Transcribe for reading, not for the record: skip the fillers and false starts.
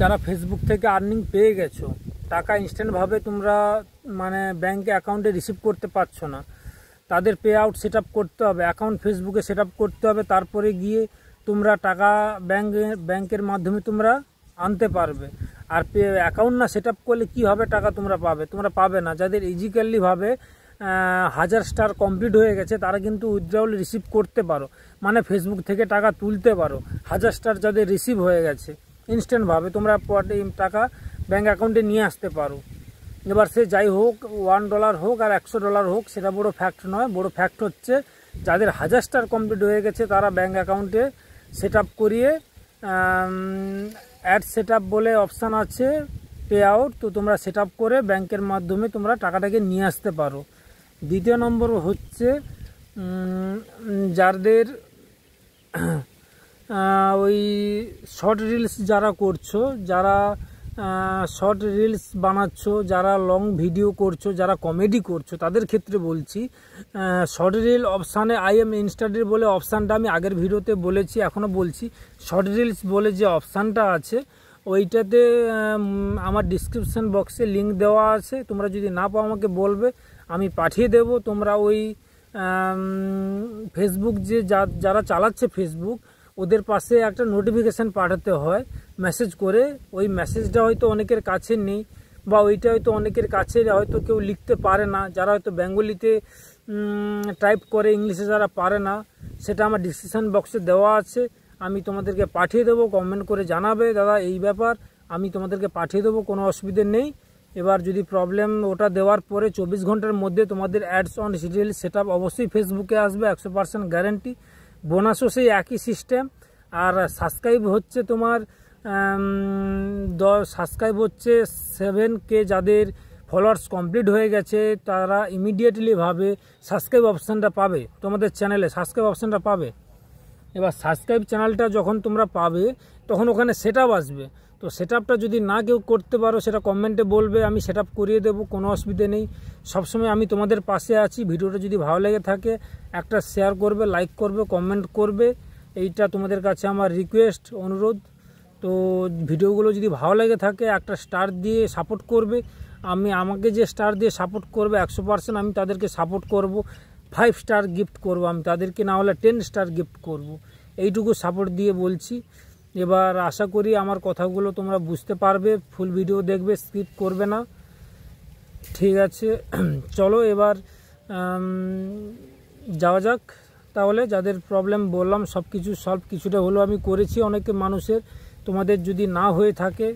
যারা ফেসবুক থেকে আর্নিং পেয়ে গেছো, টাকা ইনস্ট্যান্টভাবে তোমরা মানে ব্যাঙ্কে অ্যাকাউন্টে রিসিভ করতে পারছো না, তাদের পে আউট সেট আপ করতে হবে, অ্যাকাউন্ট ফেসবুকে সেট আপ করতে হবে, তারপরে গিয়ে তোমরা টাকা ব্যাংকের মাধ্যমে তোমরা আনতে পারবে। আর অ্যাকাউন্ট না সেট আপ করলে কী হবে, টাকা তোমরা পাবে না। যাদের ইজিক্যালিভাবে 1000 স্টার কমপ্লিট হয়ে গেছে তারা কিন্তু উইথড্রল রিসিভ করতে পারো, মানে ফেসবুক থেকে টাকা তুলতে পারো। 1000 স্টার যাদের রিসিভ হয়ে গেছে ইনস্ট্যান্টভাবে তোমরা টাকা ব্যাঙ্ক অ্যাকাউন্টে নিয়ে আসতে পারো। এবার সে যাই হোক, $1 হোক আর $100 হোক, সেটা বড় ফ্যাক্ট নয়। বড় ফ্যাক্ট হচ্ছে যাদের 1000 স্টার কমপ্লিট হয়ে গেছে তারা ব্যাঙ্ক অ্যাকাউন্টে সেট আপ করিয়ে অ্যাড সেট আপ বলে অপশান আছে, পে আউট, তো তোমরা সেট আপ করে ব্যাংকের মাধ্যমে তোমরা টাকাটাকে নিয়ে আসতে পারো। দ্বিতীয় নম্বর হচ্ছে যাদের ওই শর্ট রিলস যারা করছো, যারা শর্ট রিলস বানাচ্ছ, যারা লং ভিডিও করছো, যারা কমেডি করছো, তাদের ক্ষেত্রে বলছি শর্ট রিল অপশানে ইনস্টাডিল বলে অপশানটা আমি আগের ভিডিওতে বলেছি, এখনও বলছি। শর্ট রিলস বলে যে অপশানটা আছে ওইটাতে আমার ডিসক্রিপশান বক্সে লিঙ্ক দেওয়া আছে, তোমরা যদি না পাও আমাকে বলবে, আমি পাঠিয়ে দেব। তোমরা ওই ফেসবুক যে যারা চালাচ্ছে ফেসবুক, ওদের পাশে একটা নোটিফিকেশান পাঠাতে হয় মেসেজ করে। ওই মেসেজটা হয়তো অনেকের কাছে নেই, বা ওইটা হয়তো অনেকের কাছে হয়তো কেউ লিখতে পারে না, যারা হয়তো বেঙ্গলিতে টাইপ করে, ইংলিশে যারা পারে না, সেটা আমার ডিসক্রিপশান বক্সে দেওয়া আছে, আমি তোমাদেরকে পাঠিয়ে দেবো। কমেন্ট করে জানাবে দাদা এই ব্যাপার, আমি তোমাদেরকে পাঠিয়ে দেবো, কোনো অসুবিধে নেই। এবার যদি প্রবলেম, ওটা দেওয়ার পরে 24 ঘন্টার মধ্যে তোমাদের ads on reel set up অবশ্যই ফেসবুকে আসবে, 100% গ্যারেন্টি। বোনাসও সেই একই সিস্টেম। আর সাবস্ক্রাইব হচ্ছে তোমার সাবস্ক্রাইব হচ্ছে 7K, যাদের ফলোয়ার্স কমপ্লিট হয়ে গেছে তারা ইমিডিয়েটলিভাবে সাবস্ক্রাইব অপশানটা পাবে, তোমাদের চ্যানেলে সাবস্ক্রাইব অপশানটা পাবে। এবার সাবস্ক্রাইব চ্যানেলটা যখন তোমরা পাবে তখন ওখানে সেট আপ আসবে। তো সেট আপটা যদি না কেউ করতে পারো সেটা কমেন্টে বলবে, আমি সেট আপ করিয়ে দেবো, কোনো অসুবিধে নেই। সবসময় আমি তোমাদের পাশে আছি। ভিডিওটা যদি ভালো লেগে থাকে একটা শেয়ার করবে, লাইক করবে, কমেন্ট করবে, এইটা তোমাদের কাছে আমার রিকোয়েস্ট, অনুরোধ। তো ভিডিওগুলো যদি ভালো লেগে থাকে একটা স্টার দিয়ে সাপোর্ট করবে। আমাকে যে স্টার দিয়ে সাপোর্ট করবে 100% আমি তাদেরকে সাপোর্ট করব, 5 স্টার গিফট করব আমি তাদেরকে, না হলে 10 স্টার গিফট করব। এইটুকু সাপোর্ট দিয়ে বলছি। এবার আশা করি আমার কথাগুলো তোমরা বুঝতে পারবে, ফুল ভিডিও দেখবে, স্কিপ করবে না, ঠিক আছে? চলো এবার যাওয়া যাক। তাহলে যাদের প্রবলেম বললাম সব কিছু সলভ কিছুটা হলেও আমি করেছি অনেকে মানুষের। তোমাদের যদি না হয়ে থাকে